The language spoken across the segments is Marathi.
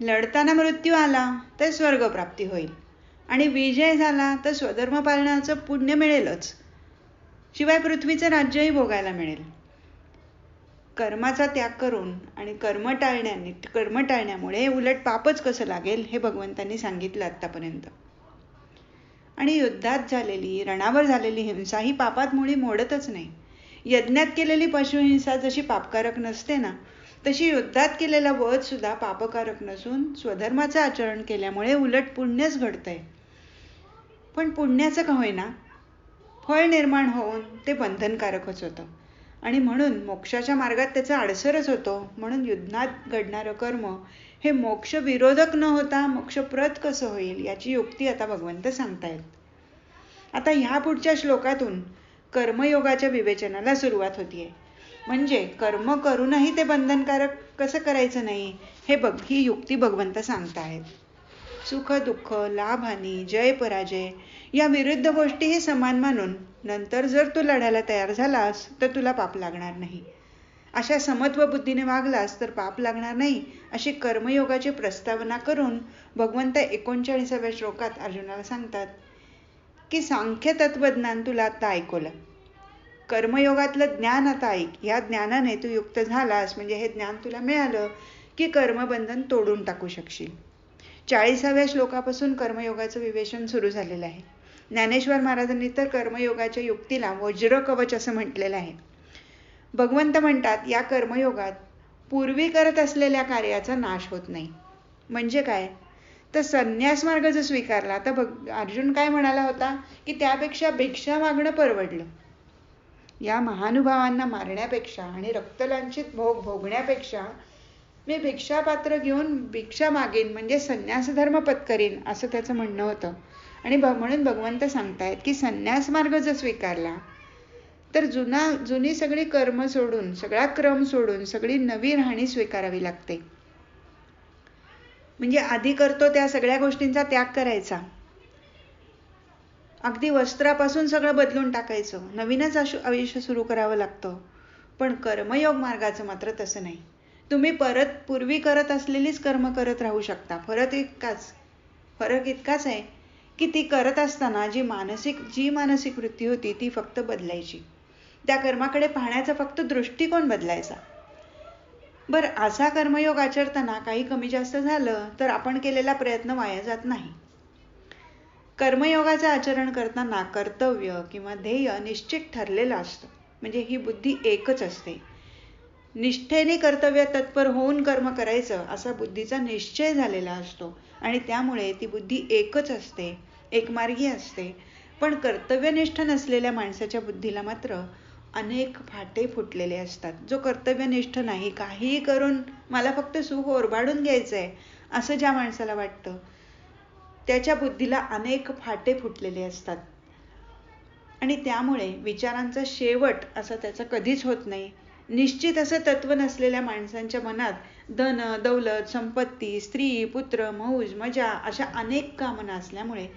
लढताना मृत्यू आला तर स्वर्गप्राप्ती होईल आणि विजय झाला तर स्वधर्म पालनाचं पुण्य मिळेलच, शिवाय पृथ्वीचं राज्यही भोगायला मिळेल. कर्माचा त्याग करून आणि कर्म टाळण्यामुळे उलट पापच कसं लागेल हे भगवंतांनी सांगितलं आतापर्यंत. आणि युद्धात झालेली, रणावर झालेली हिंसा ही पापात मुळी मोडतच नाही. यज्ञात केलेली पशुहिंसा जशी पापकारक नसते ना, तशी युद्धात केलेला वध सुद्धा पापकारक नसून स्वधर्माचं आचरण केल्यामुळे उलट पुण्यच घडतंय. पण पुण्याचं का होईना फळ निर्माण होऊन ते बंधनकारकच होतं आणि म्हणून मोक्षाच्या मार्गात त्याचा अडसरच होतो. म्हणून युद्धात घडणारं कर्म हे मोक्ष विरोधक न होता मोक्षप्रद कसं होईल याची युक्ती आता भगवंत सांगतायत. आता ह्या पुढच्या श्लोकातून कर्मयोगाच्या विवेचनाला सुरुवात होतीये. म्हणजे कर्म करूनही ते बंधनकारक कसं करायचं नाही ही युक्ती भगवंत सांगतायत. सुख दुःख, लाभ हानी, जय पराजय या विरुद्ध गोष्टीही समान मानून नंतर जर तू लढायला तयार झालास तर तुला पाप लागणार नाही. अशा समत्व बुद्धीने वागलास तर पाप लागणार नाही अशी कर्मयोगाची प्रस्तावना करून भगवंत 39व्या श्लोकात अर्जुनाला सांगतात की सांख्य तत्वज्ञान तुला आता ऐकवलं, कर्मयोगातलं ज्ञान आता ऐक. ह्या ज्ञानाने तू युक्त झालास म्हणजे हे ज्ञान तुला मिळालं की कर्मबंधन तोडून टाकू शकशील. 40व्या श्लोकापासून कर्मयोगाचं विवेचन सुरू झालेलं आहे. ज्ञानेश्वर महाराजांनी तर कर्मयोगाच्या युक्तीला वज्र कवच असं म्हटलेलं आहे. भगवंत म्हणतात या कर्मयोगात पूर्वी करत असलेल्या कार्याचा नाश होत नाही. म्हणजे काय तर संन्यास मार्ग जर स्वीकारला तर अर्जुन काय म्हणाला होता की त्यापेक्षा भिक्षा मागणं परवडलं. या महानुभावांना मारण्यापेक्षा आणि रक्तलांछित भोग भोगण्यापेक्षा मी भिक्षापात्र घेऊन भिक्षा मागेन म्हणजे संन्यास धर्म पत्करीन असं त्याचं म्हणणं होतं. आणि म्हणून भगवंत सांगतायत की संन्यास मार्ग जर स्वीकारला तर जुनी सगळी कर्म सोडून, सगळा क्रम सोडून सगळी नवी राहणी स्वीकारावी लागते. म्हणजे आधी करतो त्या सगळ्या गोष्टींचा त्याग करायचा, अगदी वस्त्रापासून सगळं बदलून टाकायचं, नवीनच आयुष्य सुरू करावं लागतं. पण कर्मयोग मार्गाचं मात्र तसं नाही. तुम्ही परत पूर्वी करत असलेलीच कर्म करत राहू शकता. फरक इतकाच आहे की ती करत असताना जी मानसिक वृत्ती होती ती फक्त बदलायची. त्या कर्माकडे पाहण्याचा फक्त दृष्टिकोन बदलायचा. बरं, असा कर्मयोग आचरताना काही कमी जास्त झालं तर आपण केलेला प्रयत्न वाया जात नाही. कर्मयोगाचं आचरण करताना कर्तव्य किंवा ध्येय निश्चित ठरलेलं असतं. म्हणजे ही बुद्धी एकच असते. निष्ठेने कर्तव्य तत्पर होऊन कर्म करायचं असा बुद्धीचा निश्चय झालेला असतो आणि त्यामुळे ती बुद्धी एकच असते, एकमार्गी असते. पण कर्तव्यनिष्ठ नसलेल्या माणसाच्या बुद्धीला मात्र अनेक फाटे फुटलेले असतात. जो कर्तव्यनिष्ठ नाही, काहीही करून मला फक्त सुख ओरबाडून घ्यायचंय असं ज्या माणसाला वाटतं त्याच्या बुद्धीला अनेक फाटे फुटलेले असतात आणि त्यामुळे विचारांचा शेवट असा त्याचा कधीच होत नाही. निश्चित असं तत्व नसलेल्या माणसांच्या मनात धन, दौलत, संपत्ती, स्त्री, पुत्र, मौज, मजा अशा अनेक कामना असल्यामुळे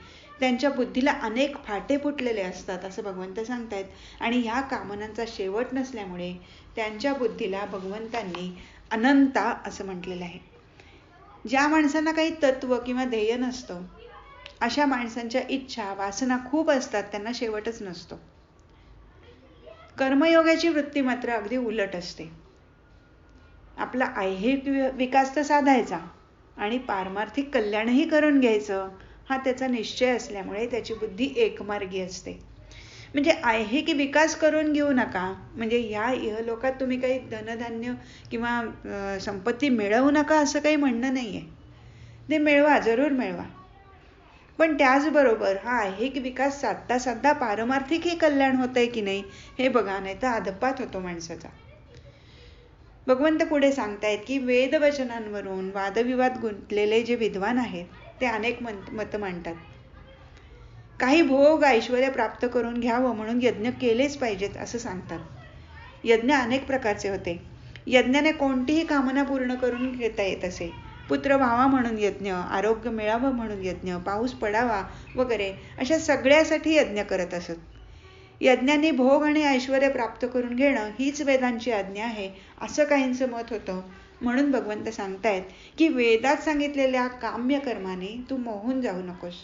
त्यांच्या बुद्धीला अनेक फाटे फुटलेले असतात असं भगवंत सांगतायत. आणि ह्या कामनांचा शेवट नसल्यामुळे त्यांच्या बुद्धीला भगवंतांनी अनंता असं म्हटलेलं आहे. ज्या माणसांना काही तत्व किंवा ध्येय नसतं अशा माणसांच्या इच्छा, वासना खूप असतात, त्यांना शेवटच नसतो. कर्मयोगाची वृत्ती मात्र अगदी उलट असते. आपला ऐहिक विकास तर साधायचा आणि पारमार्थिक कल्याणही करून घ्यायचं हा त्याचा निश्चय असल्यामुळे त्याची बुद्धी एकमार्गी असते. म्हणजे ऐहिक विकास करून घेऊ नका म्हणजे ह्या इहलोकात तुम्ही काही धनधान्य किंवा संपत्ती मिळवू नका असं काही म्हणणं नाहीये. ते मिळवा, जरूर मिळवा. पण त्याचबरोबर हा ऐहिक विकास साधता पारमार्थिकही कल्याण होतंय की नाही हे बघा, नाही तर अधपात होतो माणसाचा. भगवंत पुढे सांगतायत की वेदवचनांवरून वादविवाद गुंतलेले जे विद्वान आहेत ते अनेक मत मांडतात. काही भोग ऐश्वर्य प्राप्त करून घ्यावं म्हणून यज्ञ केलेच पाहिजेत असं सांगतात. यज्ञ अनेक प्रकारचे होते. यज्ञाने कोणतीही कामना पूर्ण करून घेता येत असे. पुत्र व्हावा म्हणून यज्ञ, आरोग्य मिळावं म्हणून यज्ञ, पाऊस पडावा वगैरे अशा सगळ्यासाठी यज्ञ करत असत. यज्ञांनी भोग आणि ऐश्वर्य प्राप्त करून घेणं हीच वेदांची आज्ञा आहे असं काहींचं मत होतं. म्हणून भगवंत सांगतायत की वेदात सांगितलेल्या काम्य कर्माने तू मोहून जाऊ नकोस.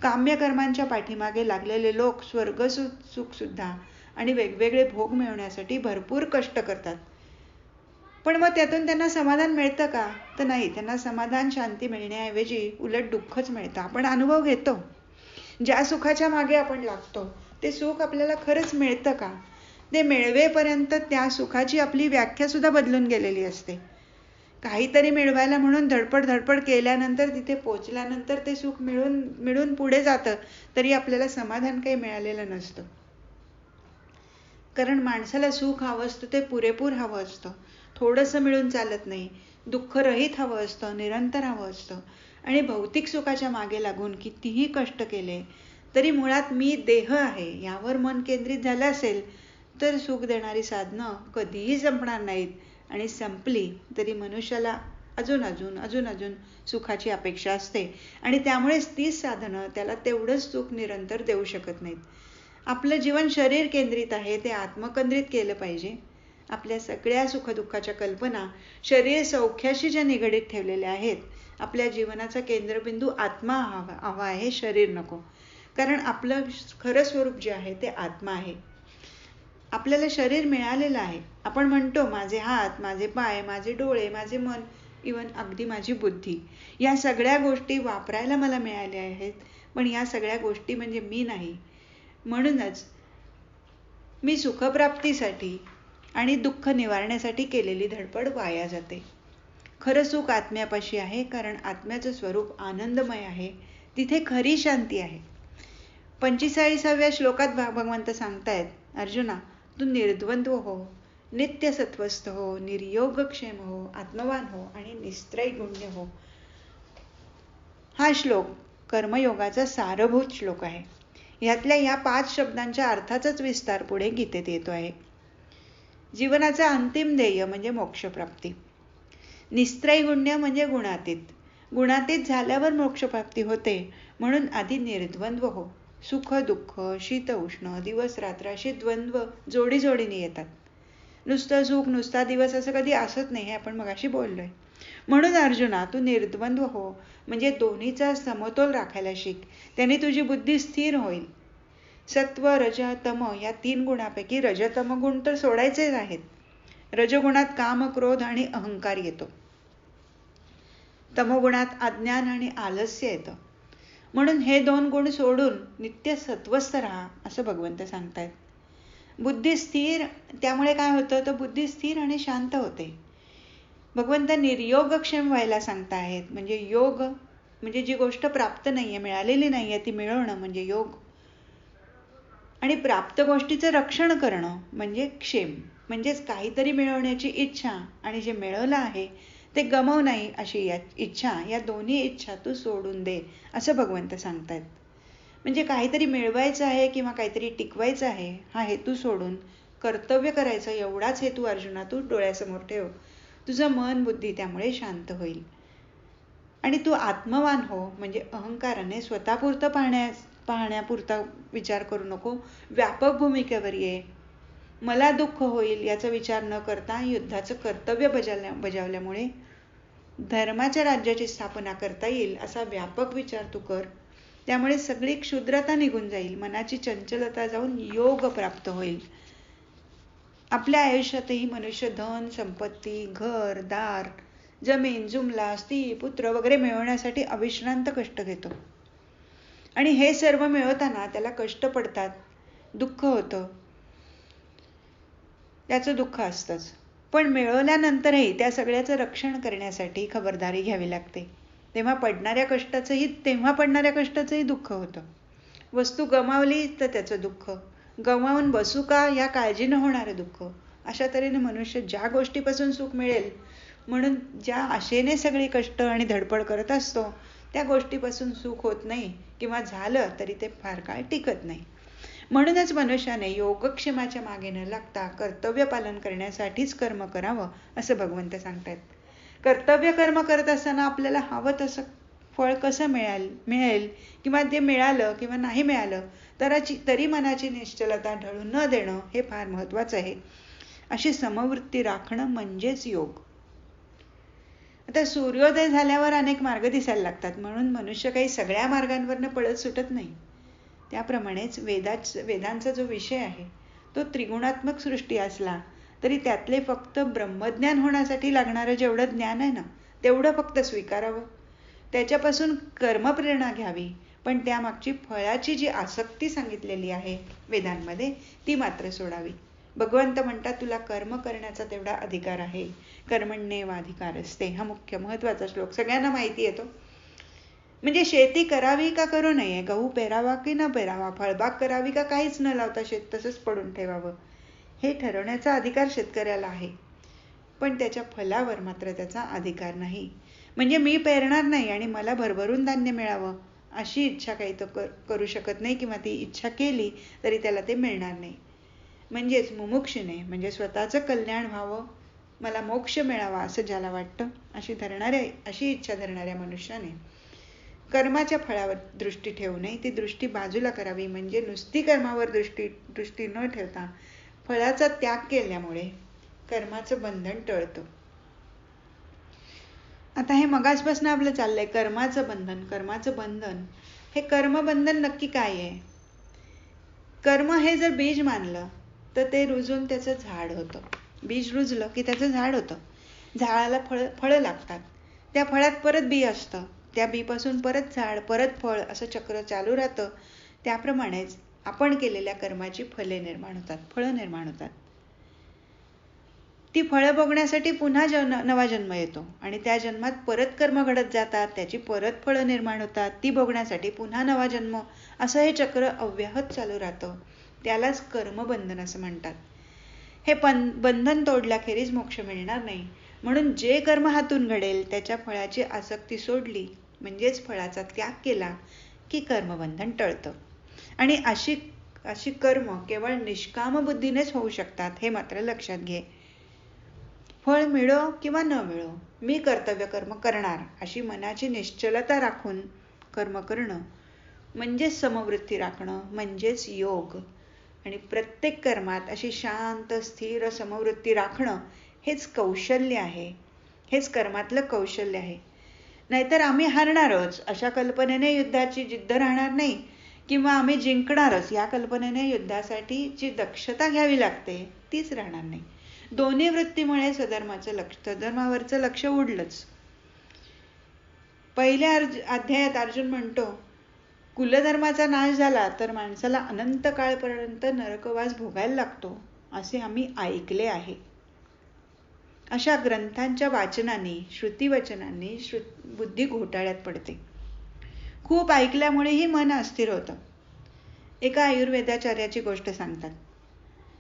काम्य कर्मांच्या पाठीमागे लागलेले लोक स्वर्ग सुख सुद्धा आणि वेगवेगळे भोग मिळवण्यासाठी भरपूर कष्ट करतात. पण मग त्यातून त्यांना समाधान मिळतं का? तर नाही. त्यांना समाधान शांती मिळण्याऐवजी उलट दुःखच मिळतं. आपण अनुभव घेतो. ज्या सुखाच्या मागे आपण लागतो ते सुख आपल्याला खरंच मिळतं का? ते मिळवेपर्यंत त्या सुखाची आपली व्याख्या सुद्धा बदलून गेलेली असते. काहीतरी मिळवायला म्हणून धडपड केल्यानंतर तिथे पोचल्यानंतर ते सुख मिळून पुढे जातं तरी आपल्याला समाधान काही मिळालेलं नसतं. कारण माणसाला सुख हवं असतं ते पुरेपूर हवं असतं. थोडंसं मिळून चालत नाही. दुःखरहित हवं असतं, निरंतर हवं असतं. आणि भौतिक सुखाच्या मागे लागून कितीही कष्ट केले तरी मुळात मी देह आहे यावर मन केंद्रित झालं असेल तर सुख देणारी साधनं कधीही संपणार नाहीत. आणि संपली तरी मनुष्याला अजून सुखाची अपेक्षा असते आणि त्यामुळेच तीच साधनं त्याला तेवढंच सुख निरंतर देऊ शकत नाहीत. आपलं जीवन शरीर केंद्रित आहे ते आत्मकेंद्रित केलं पाहिजे. आपल्या सगळ्या सुखदुःखाच्या कल्पना शरीर सौख्याशी ज्या निगडीत ठेवलेल्या आहेत. आपल्या जीवनाचा केंद्रबिंदू आत्मा हवा आहे, शरीर नको. कारण आपलं खरं स्वरूप जे आहे ते आत्मा आहे. आपल्याला शरीर मिळालेलं आहे. आपण म्हणतो माझे हात, माझे पाय, माझे डोळे, माझे मन, इव्हन अगदी माझी बुद्धी, या सगळ्या गोष्टी वापरायला मला मिळाल्या आहेत. पण या सगळ्या गोष्टी म्हणजे मी नाही. म्हणूनच मी सुखप्राप्तीसाठी आणि दुःख निवारण्यासाठी केलेली धडपड वाया जाते. खरं सुख आत्म्यापाशी आहे. कारण आत्म्याचं स्वरूप आनंदमय आहे. तिथे खरी शांती आहे. 45व्या श्लोकात भगवंत सांगतायत, अर्जुना तू निर्द्वंद्व हो, नित्य सत्वस्थ हो, निर्योगक्षेम हो, आत्मवान हो आणि निस्त्रैगुण्य हो. हा श्लोक कर्मयोगाचा सारभूत श्लोक आहे. यातल्या या 5 शब्दांच्या अर्थाचाच विस्तार पुढे गीतेत येतो आहे. जीवनाचा अंतिम ध्येय म्हणजे मोक्षप्राप्ती. निस्त्रैगुण्य म्हणजे गुणातीत. गुणातीत झाल्यावर मोक्षप्राप्ती होते. म्हणून आधी निर्द्वंद्व हो. सुख दुःख, शीत उष्ण, दिवस रात्र अशी द्वंद्व जोडीने येतात. नुसतं सुख, नुसता दिवस असं कधी असत नाही. हे आपण मगाशी बोललोय. म्हणून अर्जुना तू निर्द्वंद्व हो, म्हणजे दोन्हीचा समतोल राखायला शिक. त्याने तुझी बुद्धी स्थिर होईल. सत्व, रज, तम या 3 गुणापैकी रजतम गुण तर सोडायचेच आहेत. रजगुणात काम, क्रोध आणि अहंकार येतो. तमोगुणात अज्ञान आणि आलस्य येतं. म्हणून हे 2 गुण सोडून नित्य सत्वस्थ राहा असं भगवंत सांगतायत. बुद्धी स्थिर, त्यामुळे काय होतं तर बुद्धी स्थिर आणि शांत होते. भगवंत निर्योगक्षेम व्हायला सांगतायत. म्हणजे योग म्हणजे जी गोष्ट प्राप्त नाहीये, मिळालेली नाहीये ती मिळवणं म्हणजे योग. आणि प्राप्त गोष्टीचं रक्षण करणं म्हणजे क्षेम. म्हणजेच काहीतरी मिळवण्याची इच्छा आणि जे मिळवलं आहे ते गमवू नाही अशी इच्छा, या दोन्ही इच्छा तू सोडून दे असं भगवंत सांगतायत. म्हणजे काहीतरी मिळवायचं आहे किंवा काहीतरी टिकवायचं आहे हा हेतू सोडून कर्तव्य करायचं एवढाच हेतू अर्जुना तू डोळ्यासमोर ठेव. तुझं मन बुद्धी त्यामुळे शांत होईल. आणि तू आत्मवान हो, म्हणजे अहंकाराने स्वतःपुरतं पाहण्यापुरता विचार करू नको. व्यापक भूमिकेवर ये. मला दुःख होईल याचा विचार न करता युद्धाचं कर्तव्य बजावल्यामुळे धर्माच्या राज्याची स्थापना करता येईल असा व्यापक विचार तू कर. त्यामुळे सगळी क्षुद्रता निघून जाईल. मनाची चंचलता जाऊन योग प्राप्त होईल. आपल्या आयुष्यातही मनुष्य धन, संपत्ती, घर, दार, जमीन, जुमला, स्त्री, पुत्र वगैरे मिळवण्यासाठी अविश्रांत कष्ट घेतो. आणि हे सर्व मिळवताना त्याला कष्ट पडतात, दुःख होतं. त्याचं दुःख असतंच. पण मिळवल्यानंतरही त्या सगळ्याचं रक्षण करण्यासाठी खबरदारी घ्यावी लागते. तेव्हा पडणाऱ्या कष्टाचंही दुःख होतं. वस्तू गमावली तर त्याचं दुःख, गमावून बसू का या काळजीनं होणारं दुःख. अशा तऱ्हेने मनुष्य ज्या गोष्टीपासून सुख मिळेल म्हणून ज्या आशेने सगळी कष्ट आणि धडपड करत असतो त्या गोष्टीपासून सुख होत नाही किंवा झालं तरी ते फार काळ टिकत नाही. म्हणूनच मनुष्याने योगक्षेमाच्या मागे न लागता कर्तव्य पालन करण्यासाठीच कर्म करावं असं भगवंत सांगतात. कर्तव्य कर्म करत असताना आपल्याला हवं तसं फळ कसं मिळेल किंवा ते मिळालं किंवा नाही मिळालं तरी मनाची निश्चलता ढळू न देणं हे फार महत्वाचं आहे. अशी समवृत्ती राखणं म्हणजेच योग. आता सूर्योदय झाल्यावर अनेक मार्ग दिसायला लागतात, म्हणून मनुष्य काही सगळ्या मार्गांवरनं पळत सुटत नाही. त्याप्रमाणेच वेदांचा जो विषय आहे तो त्रिगुणात्मक सृष्टी असला तरी त्यातले फक्त ब्रह्मज्ञान होण्यासाठी लागणारं जेवढं ज्ञान आहे ना, तेवढं फक्त स्वीकारावं. त्याच्यापासून कर्मप्रेरणा घ्यावी, पण त्यामागची फळाची जी आसक्ती सांगितलेली आहे वेदांमध्ये ती मात्र सोडावी. भगवंत म्हणतात, तुला कर्म करण्याचा तेवढा अधिकार आहे. कर्मण्येवाधिकारस्ते, हा मुख्य महत्वाचा श्लोक सगळ्यांना माहिती येतो. म्हणजे शेती करावी का करू नये, गहू पेरावा की न पेरावा, फळबाग करावी का काहीच न लावता शेत तसंच पडून ठेवावं, हे ठरवण्याचा अधिकार शेतकऱ्याला आहे. पण त्याच्या फलावर मात्र त्याचा अधिकार नाही. म्हणजे मी पेरणार नाही आणि मला भरभरून धान्य मिळावं अशी इच्छा काही तो करू शकत नाही, किंवा ती इच्छा केली तरी त्याला ते मिळणार नाही. म्हणजेच मुमुक्षुने, म्हणजे स्वतःचं कल्याण व्हावं, मला मोक्ष मिळावा असं ज्याला वाटतं, अशी इच्छा धरणाऱ्या मनुष्याने कर्माच्या फळावर दृष्टी ठेवू नये. ती दृष्टी बाजूला करावी. म्हणजे नुसती कर्मावर दृष्टी न ठेवता फळाचा त्याग केल्यामुळे कर्माचं बंधन टळतं. आता हे मगाचपासून आपलं चाललंय कर्माचं बंधन. हे कर्मबंधन नक्की काय आहे? कर्म हे जर बीज मानलं तर ते रुजून त्याचं झाड होतं. बीज रुजलं की त्याचं झाड होतं. झाडाला फळं लागतात. त्या फळात परत बी असतं. त्या बीपासून परत झाड, परत फळ, असं चक्र चालू राहतं. त्याप्रमाणेच आपण केलेल्या कर्माची फळं निर्माण होतात. ती फळं भोगण्यासाठी पुन्हा नवा जन्म येतो आणि त्या जन्मात परत कर्म घडत जातात. त्याची परत फळं निर्माण होतात. ती भोगण्यासाठी पुन्हा नवा जन्म, असं हे चक्र अव्याहत चालू राहतं. त्यालाच कर्मबंधन असं म्हणतात. हे बंधन तोडल्याखेरीज मोक्ष मिळणार नाही. म्हणून जे कर्म हातून घडेल त्याच्या फळाची आसक्ती सोडली, म्हणजेच फळाचा त्याग केला की कर्मबंधन टळतं. आणि अशी कर्म केवळ निष्काम बुद्धीनेच होऊ शकतात, हे मात्र लक्षात घे. फळ मिळो किंवा न मिळो, मी कर्तव्य कर्म करणार अशी मनाची निश्चलता राखून कर्म करणं म्हणजेच समवृत्ती राखणं, म्हणजेच योग. आणि प्रत्येक कर्मात अशी शांत स्थिर समवृत्ती राखणं हेच कौशल्य आहे. हेच कर्मातलं कौशल्य आहे. नाहीतर आम्ही हारणारच अशा कल्पनेने युद्धाची जिद्द राहणार नाही, किंवा आम्ही जिंकणारच या कल्पनेने युद्धासाठी जी दक्षता घ्यावी लागते तीच राहणार नाही. दोन्ही वृत्तीमुळे स्वधर्मावरचं लक्ष उडलंच. पहिल्या अध्यायात अर्जुन म्हणतो, कुलधर्माचा नाश झाला तर माणसाला अनंत काळपर्यंत नरकवास भोगायला लागतो, असे आम्ही ऐकले आहे. अशा ग्रंथांच्या वाचनाने, श्रुतिवचनांनी बुद्धी घोटाळ्यात पडते. खूप ऐकल्यामुळेही मन अस्थिर होतं. एका आयुर्वेदाचार्याची गोष्ट सांगतात.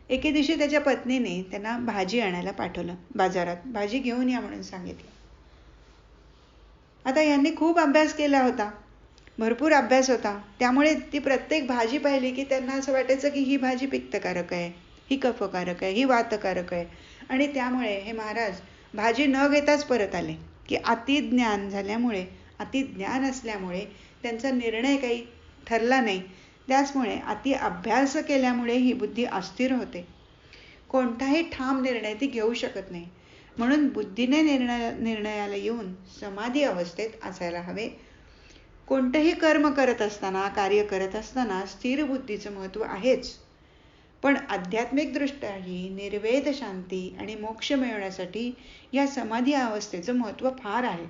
एके दिवशी त्याच्या पत्नीने त्यांना भाजी आणायला पाठवलं. बाजारात भाजी घेऊन या म्हणून सांगितलं. आता यांनी खूप अभ्यास केला होता, भरपूर अभ्यास होता. त्यामुळे ती प्रत्येक भाजी पाहिली की त्यांना असं वाटायचं की ही भाजी पित्तकारक आहे, ही कफकारक आहे, ही वातकारक आहे. आणि त्यामुळे हे महाराज भाजी न घेताच परत आले. की अतिज्ञान असल्यामुळे त्यांचा निर्णय काही ठरला नाही. त्याचमुळे अति अभ्यास केल्यामुळे ही बुद्धी अस्थिर होते. कोणताही ठाम निर्णय ती घेऊ शकत नाही. म्हणून बुद्धीने निर्णयाला येऊन समाधी अवस्थेत असायला हवे. कोणतंही कर्म करत असताना, कार्य करत असताना स्थिर बुद्धीचं महत्व आहेच. पण आध्यात्मिक दृष्ट्याही निर्वेद शांती आणि मोक्ष मिळवण्यासाठी या समाधी अवस्थेचं महत्व फार आहे.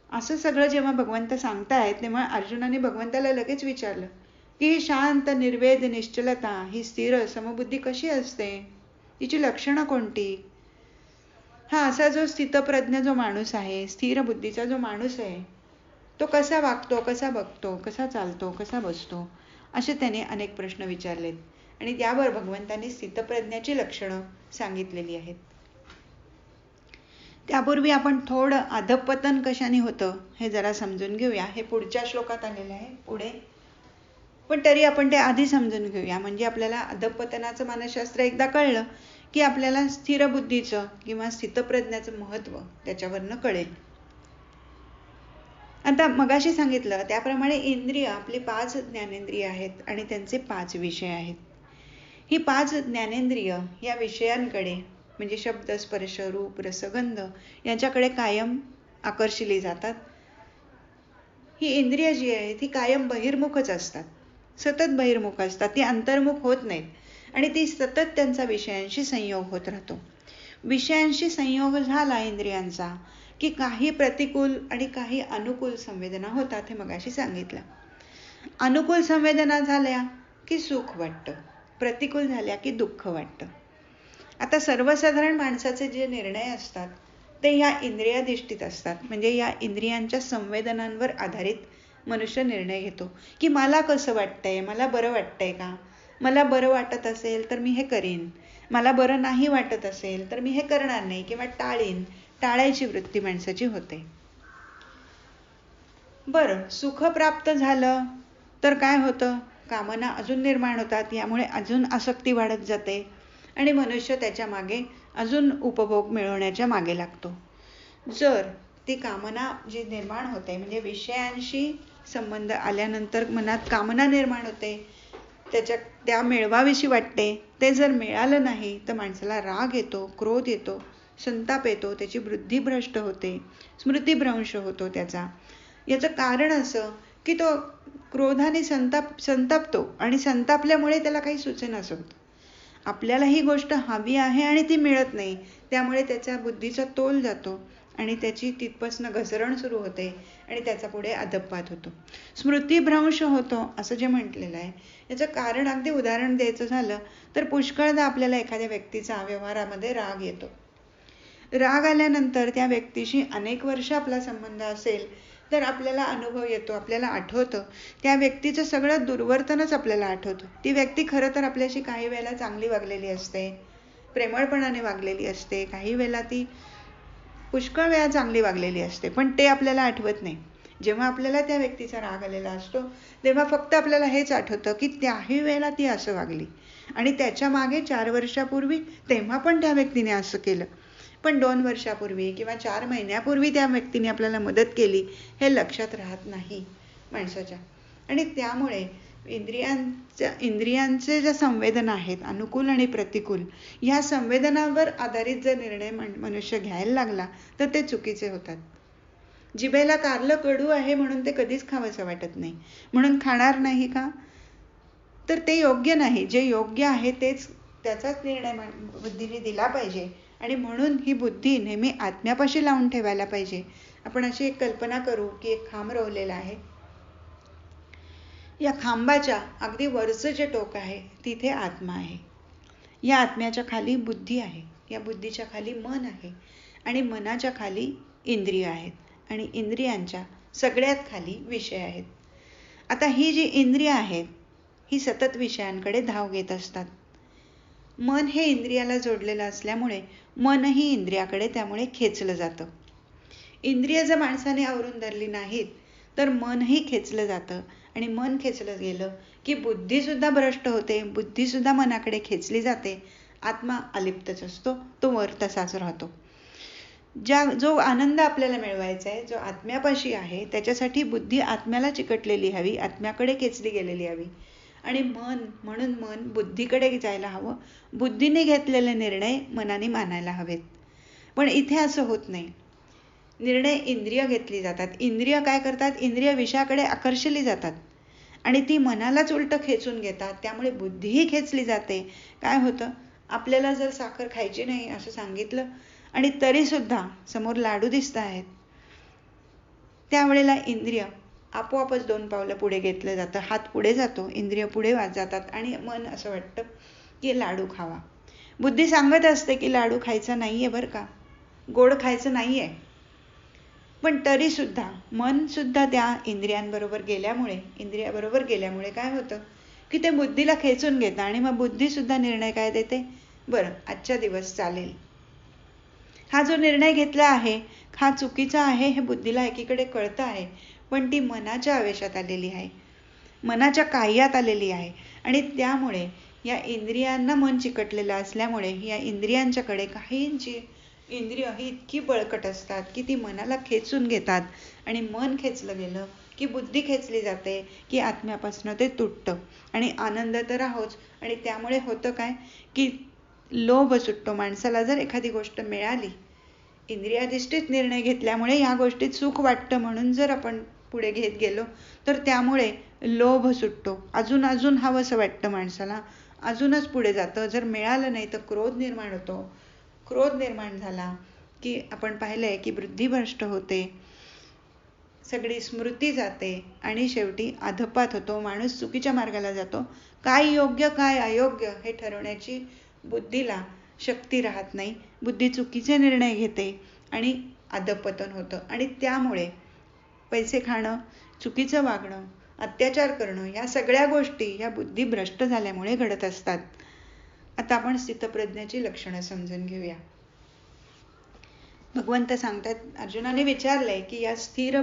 असं सगळं जेव्हा भगवंत सांगतायत तेव्हा अर्जुनाने भगवंताला लगेच विचारलं की ही शांत निर्वेद निश्चलता, ही स्थिर समबुद्धी कशी असते, तिची लक्षणं कोणती? हा असा जो स्थितप्रज्ञ जो माणूस आहे, स्थिर बुद्धीचा जो माणूस आहे, तो कसा वागतो, कसा बघतो, कसा चालतो, कसा बसतो, असे त्याने अनेक प्रश्न विचारलेत. आणि त्यावर भगवंतांनी स्थितप्रज्ञाची लक्षणं सांगितलेली आहेत. त्यापूर्वी आपण थोडं अधःपतन कशाने होतं हे जरा समजून घेऊया. हे पुढच्या श्लोकात आलेलं आहे पुढे, पण तरी आपण ते आधी समजून घेऊया. म्हणजे आपल्याला अधःपतनाचं मानसशास्त्र एकदा कळलं की आपल्याला स्थिर बुद्धीचं किंवा स्थितप्रज्ञाचं महत्व त्याच्यावरनं कळेल. आता मगाशी सांगितलं त्याप्रमाणे इंद्रिय आपली 5 ज्ञानेंद्रिय आहेत आणि त्यांचे 5 विषय आहेत. ही 5 ज्ञानेंद्रिय या विषयांकडे म्हणजे शब्द, स्पर्श, रूप, रसगंध यांच्याकडे कायम आकर्षिली जातात. ही इंद्रिय जी आहे ती कायम बहिर्मुखच असतात, सतत बहिर्मुख असतात, ती अंतर्मुख होत नाहीत आणि ती सतत त्यांचा विषयांशी संयोग होत राहतो. विषयांशी संयोग झाला इंद्रियांचा की काही प्रतिकूल आणि काही अनुकूल संवेदना होतात, हे मगाशी सांगितलं. अनुकूल संवेदना झाल्या की सुख वाटतं, प्रतिकूल झाल्या की दुःख वाटतं. आता सर्वसाधारण माणसाचे जे निर्णय असतात ते या इंद्रियाधिष्ठित असतात, म्हणजे या इंद्रियांच्या संवेदनांवर आधारित मनुष्य निर्णय घेतो की मला कसं वाटतंय, मला बरं वाटतंय का, मला बरं वाटत असेल तर मी हे करीन, मला बरं नाही वाटत असेल तर मी हे करणार नाही किंवा टाळीन. टाळायची वृत्ती माणसाची होते. बरं, सुख प्राप्त झालं तर काय होतं, कामना अजून निर्माण होतात, यामुळे अजून आसक्ती वाढत जाते आणि मनुष्य त्याच्या मागे अजून उपभोग मिळवण्याच्या मागे लागतो. जर ती कामना जी निर्माण होते, म्हणजे विषयांशी संबंध आल्यानंतर मनात कामना निर्माण होते, त्या मिळवावीशी वाटते, ते जर मिळालं नाही तर माणसाला राग येतो, क्रोध येतो, संताप येतो, त्याची बुद्धी भ्रष्ट होते, स्मृतिभ्रंश होतो त्याचा. याचं कारण असं की तो क्रोधाने संतापतो आणि संतापल्यामुळे त्याला काही सुचेनास होतं. आपल्याला ही गोष्ट हवी आहे आणि ती मिळत नाही, त्यामुळे त्याच्या बुद्धीचा तोल जातो आणि त्याची तिथपासनं घसरण सुरू होते आणि त्याचा पुढे अधःपात होतो, स्मृतिभ्रंश होतो, असं जे म्हटलेलं आहे. याचं कारण अगदी उदाहरण द्यायचं झालं तर पुष्कळदा आपल्याला एखाद्या व्यक्तीचा व्यवहारामध्ये राग येतो. राग आल्यानंतर त्या व्यक्तीशी अनेक वर्ष आपला संबंध असेल तर आपल्याला अनुभव येतो, आपल्याला आठवतं, त्या व्यक्तीचं सगळं दुर्वर्तनच आपल्याला आठवतं. ती व्यक्ती खरं तर आपल्याशी काही वेळेला चांगली वागलेली असते, प्रेमळपणाने वागलेली असते, काही वेळेला ती पुष्कळ वेळा चांगली वागलेली असते, पण ते आपल्याला आठवत नाही. जेव्हा आपल्याला त्या व्यक्तीचा राग आलेला असतो तेव्हा फक्त आपल्याला हेच आठवतं की त्याही वेळेला ती असं वागली आणि त्याच्या मागे 4 वर्षापूर्वी तेव्हा पण त्या व्यक्तीने असं केलं, पण 2 वर्षापूर्वी किंवा 4 महिन्यापूर्वी त्या व्यक्तीने आपल्याला मदत केली हे लक्षात राहत नाही माणसाच्या. आणि त्यामुळे इंद्रियांचे ज्या संवेदना आहेत, अनुकूल आणि प्रतिकूल, ह्या संवेदनांवर आधारित जर निर्णय मनुष्य घ्यायला लागला तर ते चुकीचे होतात. जिभेला कारलं कडू आहे म्हणून ते कधीच खावंसं वाटत नाही, म्हणून खाणार नाही का, तर ते योग्य नाही. जे योग्य आहे तेच, त्याचाच निर्णय बुद्धीने दिला पाहिजे आणि म्हणून ही बुद्धी नेहमी आत्म्यापाशी लावून ठेवायला पाहिजे. आपण अशी एक कल्पना करू की एक खांब रोवलेला आहे, या खांबाच्या अगदी वरचं जे टोक आहे तिथे आत्मा आहे, या आत्म्याच्या खाली बुद्धी आहे, या बुद्धीच्या खाली मन आहे आणि मनाच्या खाली इंद्रिय आहेत आणि इंद्रियांच्या सगळ्यात खाली विषय आहेत. आता ही जी इंद्रिय आहेत ही सतत विषयांकडे धाव घेत असतात. मन हे इंद्रियाला जोडलेलं असल्यामुळे मनही इंद्रियाकडे त्यामुळे खेचलं जातं. इंद्रिय जर माणसाने आवरून धरली नाहीत तर मनही खेचलं जातं आणि मन खेचलं गेलं की बुद्धी सुद्धा भ्रष्ट होते, बुद्धी सुद्धा मनाकडे खेचली जाते. आत्मा अलिप्तच असतो, तो वर तसाच राहतो. जो आनंद आपल्याला मिळवायचा आहे, जो आत्म्यापाशी आहे, त्याच्यासाठी बुद्धी आत्म्याला चिकटलेली हवी, आत्म्याकडे खेचली गेलेली हवी आणि म्हणून मन बुद्धीकडे जायला हवं. बुद्धीने घेतलेले निर्णय मनाने मानायला हवेत. पण इथे असं होत नाही. निर्णय इंद्रिय घेतली जातात. इंद्रिय काय करतात, इंद्रिय विषयाकडे आकर्षिली जातात आणि ती मनालाच उलटं खेचून घेतात, त्यामुळे बुद्धीही खेचली जाते. काय होतं, आपल्याला जर साखर खायची नाही असं सांगितलं आणि तरी सुद्धा समोर लाडू दिसत आहेत, त्यावेळेला इंद्रिय आपोआपच 2 पावलं पुढे घेतलं जातं, हात पुढे जातो, इंद्रिय पुढे जातात आणि मन असं वाटतं की लाडू खावा. बुद्धी सांगत असते की लाडू खायचा नाहीये बरं का, गोड खायचं नाहीये, पण तरी सुद्धा मन सुद्धा त्या इंद्रियाबरोबर गेल्यामुळे काय होतं की ते बुद्धीला खेचून घेतं आणि मग बुद्धी सुद्धा निर्णय काय देते, बरं आजच्या दिवस चालेल. हा जो निर्णय घेतला आहे हा चुकीचा आहे हे बुद्धीला एकीकडे कळतं आहे, पण ती मनाच्या आवेशात आलेली आहे, मनाच्या काह्यात आलेली आहे आणि त्यामुळे या इंद्रियांना मन चिकटलेलं असल्यामुळे या इंद्रियांच्याकडे काहींची इंद्रिय ही इतकी बळकट असतात की ती मनाला खेचून घेतात आणि मन खेचलं गेलं की बुद्धी खेचली जाते की आत्म्यापासून ते तुटतं आणि आनंद तर राहोच. आणि त्यामुळे होतं काय की लोभ सुटतो. माणसाला जर एखादी गोष्ट मिळाली, इंद्रियाधिष्ठित निर्णय घेतल्यामुळे या गोष्टीत सुख वाटतं म्हणून जर आपण पुढे घेत गेलो तर त्यामुळे लोभ सुटतो. अजून अजून हवंसं वाटतं माणसाला, अजूनच पुढे जातं. जर मिळालं नाही तर क्रोध निर्माण होतो. क्रोध निर्माण झाला की आपण पाहिलंय की बुद्धी भ्रष्ट होते, सगळी स्मृती जाते आणि शेवटी अधपात होतो. माणूस चुकीच्या मार्गाला जातो. काय योग्य काय अयोग्य हे ठरवण्याची बुद्धीला शक्ती राहत नाही. बुद्धी चुकीचे निर्णय घेते आणि अधपतन होतं. आणि त्यामुळे पैसे खाणं, चुकीचं वागणं, अत्याचार करणं, या सगळ्या गोष्टी या बुद्धी भ्रष्ट झाल्यामुळे घडत असतात. आता आपण स्थितप्रज्ञाची लक्षणं समजून घेऊया. भगवंत सांगतात, अर्जुनाने विचारलंय की या स्थिर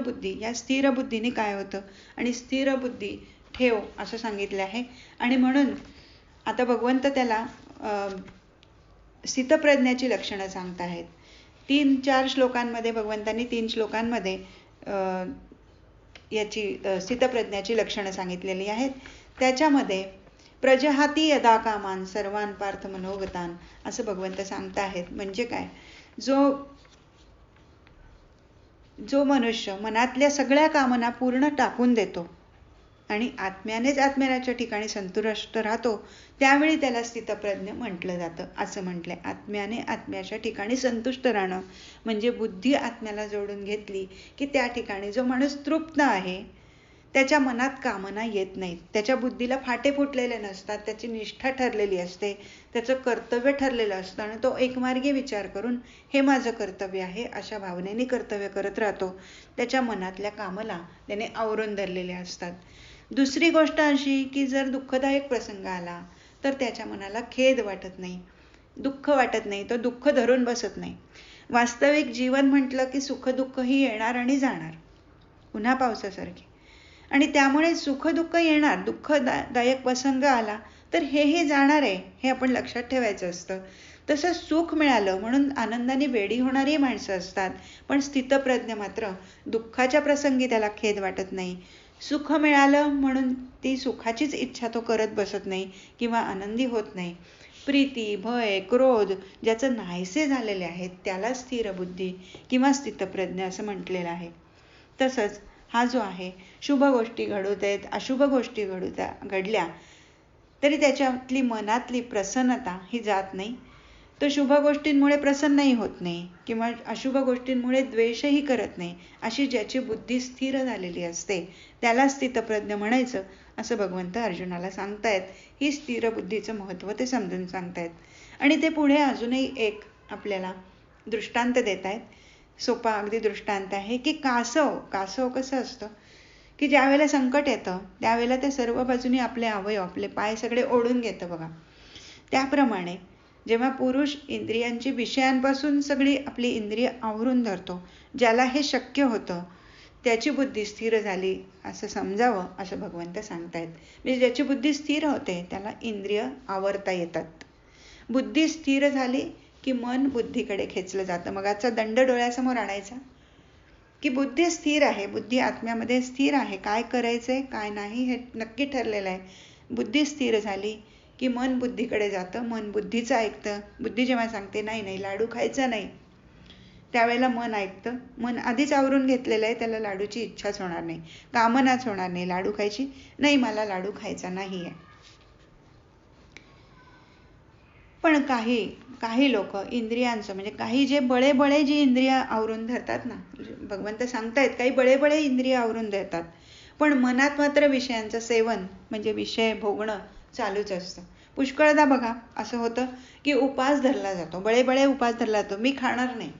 बुद्धीने काय होतं, आणि स्थिर बुद्धी ठेव असं सांगितलं आहे. आणि म्हणून आता भगवंत त्याला स्थितप्रज्ञाची लक्षणं सांगत आहेत. 3-4 श्लोकांमध्ये भगवंतांनी 3 श्लोकांमध्ये याची स्थितप्रज्ञाची लक्षणं सांगितलेली आहेत. त्याच्यामध्ये प्रजहाती यदा कामान सर्वान पार्थ मनोगतान असं भगवंत सांगत आहेत. म्हणजे काय, जो मनुष्य मनातल्या सगळ्या कामना पूर्ण टाकून देतो आणि आत्म्यानेच आत्म्याच्या ठिकाणी संतुष्ट राहतो, त्यावेळी त्याला स्थितप्रज्ञ म्हटलं जातं. असं म्हटलंय, आत्म्याने आत्म्याच्या ठिकाणी संतुष्ट राहणं म्हणजे बुद्धी आत्म्याला जोडून घेतली की त्या ठिकाणी जो माणूस तृप्त आहे, त्याच्या मनात कामना येत नाहीत, त्याच्या बुद्धीला फाटे फुटलेले नसतात, त्याची निष्ठा ठरलेली असते, त्याचं कर्तव्य ठरलेलं असतं आणि तो एकमार्गी विचार करून हे माझं कर्तव्य आहे अशा भावनेने कर्तव्य करत राहतो. त्याच्या मनातल्या कामना त्याने आवरून धरलेल्या असतात. दुसरी गोष्ट अशी की जर दुःखदायक प्रसंग आला तर त्याच्या मनाला खेद वाटत नाही, दुःख वाटत नाही, तो दुःख धरून बसत नाही. वास्तविक जीवन म्हटलं की सुख दुःख ही येणार आणि जाणार, पुन्हा पावसासारखी. आणि त्यामुळे सुख दुःख येणार, दुःखदायक प्रसंग आला तर हे जाणार आहे, हे आपण लक्षात ठेवायचं असतं. तसं सुख मिळालं म्हणून आनंदाने वेडी होणारी माणसं असतात, पण स्थितप्रज्ञ मात्र दुःखाच्या प्रसंगी त्याला खेद वाटत नाही. सुख मिळालं म्हणून ती सुखाचीच इच्छा तो करत बसत नाही किंवा आनंदी होत नाही. प्रीती, भय, क्रोध ज्याचं नाहीसे झालेले आहेत त्याला स्थिर बुद्धी किंवा स्थितप्रज्ञ असं म्हटलेलं आहे. तसंच हा जो आहे, शुभ गोष्टी घडत आहेत, अशुभ गोष्टी घडल्या तरी त्याच्यातली मनातली प्रसन्नता ही जात नाही. तो शुभ गोष्टींमुळे प्रसन्नही होत नाही किंवा अशुभ गोष्टींमुळे द्वेषही करत नाही. अशी ज्याची बुद्धी स्थिर झालेली असते त्याला स्थितप्रज्ञ म्हणायचं असं भगवंत अर्जुनाला सांगतायत. ही स्थिर बुद्धीचं महत्त्व ते समजून सांगतायत. आणि ते पुढे अजूनही एक आपल्याला दृष्टांत देत आहेत. सोपा अगदी दृष्टांत आहे की कासव कसं असतं की ज्या वेळेला संकट येतं त्यावेळेला ते सर्व बाजूनी आपले अवयव, आपले पाय सगळे ओढून घेतं बघा. त्याप्रमाणे जेव्हा पुरुष इंद्रियांची विषयांपासून सगळी आपली इंद्रिय आवरून धरतो, ज्याला हे शक्य होतं त्याची बुद्धी स्थिर झाली असं समजावं असं भगवंत सांगतायत. म्हणजे ज्याची बुद्धी स्थिर होते त्याला इंद्रिय आवरता येतात. बुद्धी स्थिर झाली की मन बुद्धीकडे खेचलं जातं. मग आजचा दंड डोळ्यासमोर आणायचा की बुद्धी स्थिर आहे, बुद्धी आत्म्यामध्ये स्थिर आहे, काय करायचंय काय नाही हे नक्की ठरलेलं आहे. बुद्धी स्थिर झाली की मन बुद्धीकडे जातं, मन बुद्धीचं ऐकतं. बुद्धी जेव्हा सांगते नाही लाडू खायचा नाही, त्यावेळेला मन ऐकतं. मन आधीच आवरून घेतलेलं आहे, त्याला लाडूची इच्छाच होणार नाही, कामनाच होणार नाही लाडू खायची, नाही मला लाडू खायचा नाही आहे. पण काही लोक इंद्रियांचं म्हणजे काही जे बळे जी इंद्रिय आवरून धरतात ना, भगवंत सांगतायत काही बळे इंद्रिय आवरून धरतात, पण मनात मात्र विषयांचं सेवन म्हणजे विषय भोगणं चालूच असतं. पुष्कळदा बघा असं होतं की उपास धरला जातो, बळे उपास धरला जातो, मी खाणार नाही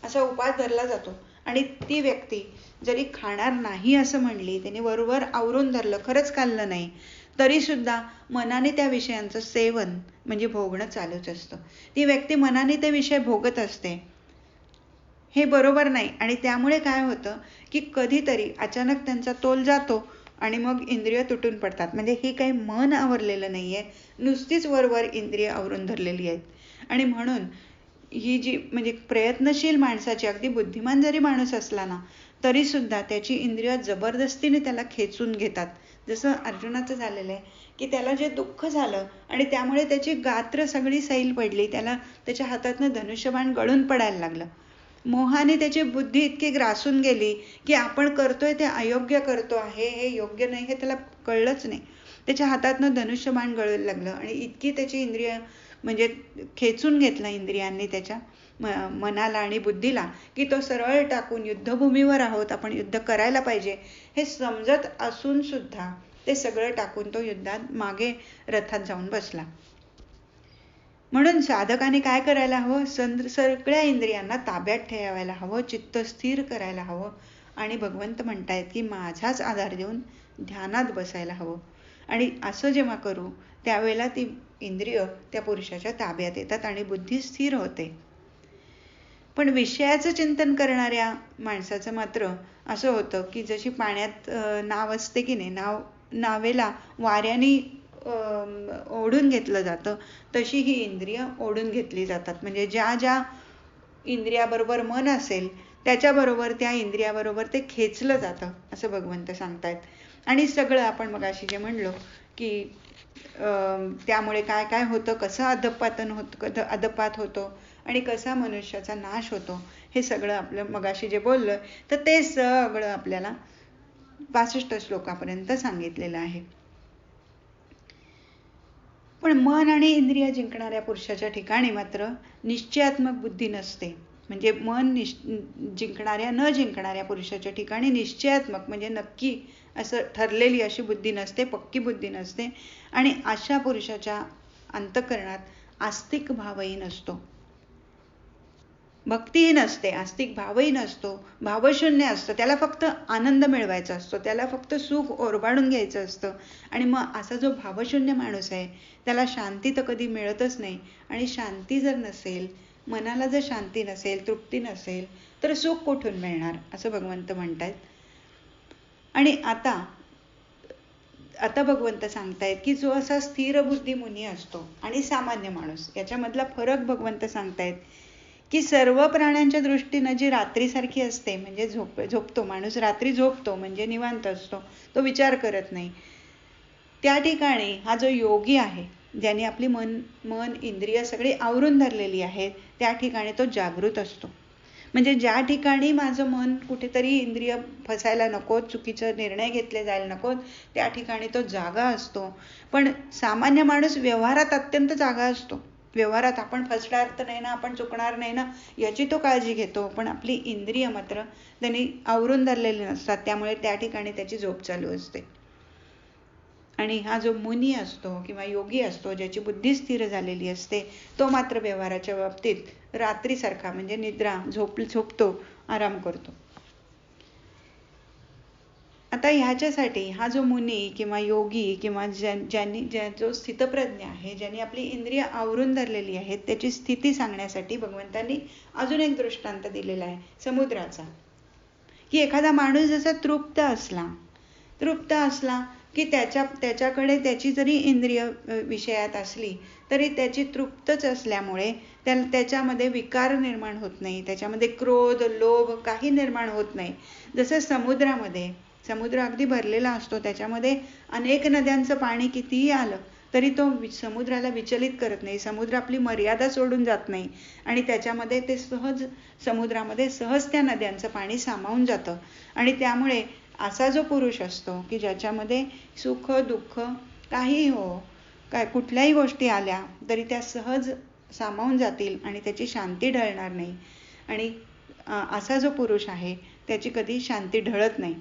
असा उपास धरला जातो. आणि ती व्यक्ती जरी खाणार नाही असं म्हणली, त्याने बरोबर आवरून धरलं, खरंच खाल्लं नाही, तरी सुद्धा मनाने त्या विषयांचं सेवन म्हणजे भोगणं चालूच असतं. ती व्यक्ती मनाने ते विषय भोगत असते, हे बरोबर नाही. आणि त्यामुळे काय होतं की कधीतरी अचानक त्यांचा तोल जातो आणि मग इंद्रिय तुटून पडतात. म्हणजे ही काही मन आवरलेलं नाहीये, नुसतीच वरवर इंद्रिय आवरून धरलेली आहेत. आणि म्हणून ही जी म्हणजे प्रयत्नशील माणसाची, अगदी बुद्धिमान जरी माणूस असला ना तरी सुद्धा त्याची इंद्रिय जबरदस्तीने त्याला खेचून घेतात, जसं अर्जुनाचं झालेलं आहे की त्याला जे दुःख झालं आणि त्यामुळे त्याची गात्र सगळी सैल पडली, त्याला त्याच्या हातातनं धनुष्यबाण गळून पडायला लागलं. मोहाने त्याची बुद्धी इतकी ग्रासून गेली की आपण करतोय ते अयोग्य करतो आहे, हे योग्य नाही हे त्याला कळलंच नाही. त्याच्या हातातनं धनुष्यबाण गळायला लागलं आणि इतकी त्याची इंद्रिय म्हणजे खेचून घेतलं इंद्रियांनी त्याच्या मनाला आणि बुद्धीला की तो सरळ टाकून युद्धभूमीवर आहोत, आपण युद्ध करायला पाहिजे हे समजत असून सुद्धा ते सगळं टाकून तो युद्धात मागे रथात जाऊन बसला. म्हणून साधकाने काय करायला हवं? सगळ्या इंद्रियांना ताब्यात ठेवायला हवं, चित्त स्थिर करायला हवं आणि भगवंत म्हणतायत की माझाच आधार देऊन ध्यानात बसायला हवं. आणि असं जेव्हा करू त्यावेळेला ती इंद्रिय त्या पुरुषाच्या ताब्यात येतात आणि बुद्धी स्थिर होते. पण विषयाचं चिंतन करणाऱ्या माणसाचं मात्र असं होतं की जशी पाण्यात नाव असते की नाही, नावेला वाऱ्याने ओढून घेतलं जातं तशी ही इंद्रिय ओढून घेतली जातात. म्हणजे ज्या ज्या इंद्रियाबरोबर मन असेल त्याच्याबरोबर त्या इंद्रियाबरोबर ते खेचलं जातं असं भगवंत सांगतायत. आणि सगळं आपण मगाशी जे म्हणलो की त्यामुळे काय काय होतं, कसं अधपात होतो आणि कसा मनुष्याचा नाश होतो हे सगळं आपलं मगाशी जे बोललं तर ते सगळं आपल्याला 65 श्लोकापर्यंत सांगितलेलं आहे. पण मन आणि इंद्रिय जिंकणाऱ्या पुरुषाच्या ठिकाणी मात्र निश्चयात्मक बुद्धी नसते. म्हणजे मन न जिंकणाऱ्या पुरुषाच्या ठिकाणी निश्चयात्मक म्हणजे नक्की असं ठरलेली अशी बुद्धी नसते, पक्की बुद्धी नसते. आणि अशा पुरुषाच्या अंतःकरणात आस्तिक भावही नसतो, भक्तीही नसते, आस्तिक भावही नसतो, भावशून्य असतं. त्याला फक्त आनंद मिळवायचा असतो, त्याला फक्त सुख ओरबाडून घ्यायचं असतं. आणि मग असा जो भावशून्य माणूस आहे त्याला शांती तर कधी मिळतच नाही. आणि शांती जर नसेल, मनाला जर शांती नसेल, तृप्ती नसेल तर सुख कुठून मिळणार असं भगवंत म्हणतायत. आणि आता भगवंत सांगतायत की जो असा स्थिर बुद्धी मुनी असतो आणि सामान्य माणूस याच्यामधला फरक भगवंत सांगतायत की सर्व प्राण्यांच्या दृष्टीनं जी रात्रीसारखी असते म्हणजे झोपतो माणूस, रात्री झोपतो म्हणजे निवांत असतो, तो विचार करत नाही. त्या ठिकाणी हा जो योगी आहे ज्याने आपली मन इंद्रिय सगळी आवरून धरलेली आहेत त्या ठिकाणी तो जागृत असतो. म्हणजे ज्या ठिकाणी माझं मन कुठेतरी इंद्रिय फसायला नको, चुकीचे निर्णय घेतले जायला नको त्या ठिकाणी तो जागा असतो. पण सामान्य माणूस व्यवहारात अत्यंत जागा असतो. व्यवहारात आपण फसणार तर नाही ना, आपण चुकणार नाही ना याची तो काळजी घेतो. पण आपली इंद्रिय मात्र त्यांनी आवरून धरलेली नसतात, त्यामुळे त्या ठिकाणी त्याची झोप चालू असते. आणि हा जो मुनी असतो किंवा योगी असतो ज्याची बुद्धी स्थिर झालेली असते तो मात्र व्यवहाराच्या बाबतीत रात्रीसारखा म्हणजे निद्रा झोपतो, आराम करतो. आता ह्याच्यासाठी हा जो मुनी किंवा योगी किंवा जो स्थितप्रज्ञ आहे, ज्यांनी आपली इंद्रिय आवरून धरलेली आहेत त्याची स्थिती सांगण्यासाठी भगवंतांनी अजून एक दृष्टांत दिलेला आहे समुद्राचा. की एखादा माणूस जसा तृप्त असला की त्याच्याकडे त्याची जरी इंद्रिय विषयात असली तरी त्याची तृप्तच असल्यामुळे त्याच्यामध्ये विकार निर्माण होत नाही, त्याच्यामध्ये क्रोध लोभ काही निर्माण होत नाही. जसं समुद्र अगदी भरलेला असतो, त्याच्यामध्ये अनेक नद्यांचं पाणी कितीही आलं तरी तो समुद्राला विचलित करत नाही. समुद्र आपली मर्यादा सोडून जात नाही आणि त्याच्यामध्ये ते समुद्रामध्ये सहज त्या नद्यांचं पाणी सामावून जातं. आणि त्यामुळे असा जो पुरुष असतो की ज्याच्यामध्ये सुख दुःख काही काय कुठल्याही गोष्टी आल्या तरी त्या सहज सामावून जातील आणि त्याची शांती ढळणार नाही. आणि असा जो पुरुष आहे त्याची कधी शांती ढळत नाही.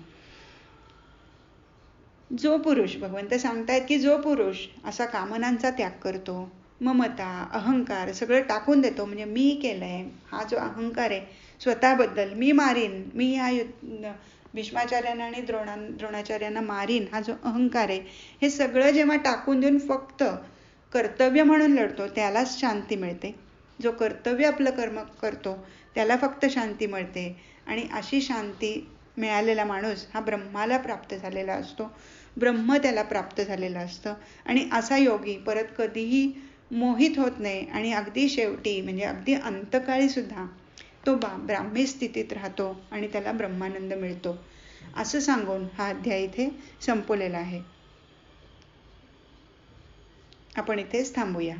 जो पुरुष भगवंत सांगतायत की जो पुरुष असा कामनांचा त्याग करतो, ममता अहंकार सगळं टाकून देतो, म्हणजे मी केलंय हा जो अहंकार आहे स्वतःबद्दल, मी मारीन, मी या भीष्माचार्यांना आणि द्रोणाचार्यांना मारीन हा जो अहंकार आहे हे सगळं जेव्हा टाकून देऊन फक्त कर्तव्य म्हणून लढतो त्यालाच शांती मिळते. जो कर्तव्य आपलं कर्म करतो त्याला फक्त शांती मिळते. आणि अशी शांती मिळालेला माणूस हा ब्रह्माला प्राप्त झालेला असतो, ब्रह्म त्याला प्राप्त झालेलं असतं. आणि असा योगी परत कधीही मोहित होत नाही आणि अगदी शेवटी म्हणजे अगदी अंतकाळी सुद्धा तो ब्राह्मी स्थितीत राहतो आणि त्याला ब्रह्मानंद मिळतो. असं सांगून हा अध्याय इथे संपवलेला आहे. आपण इथेच थांबूया.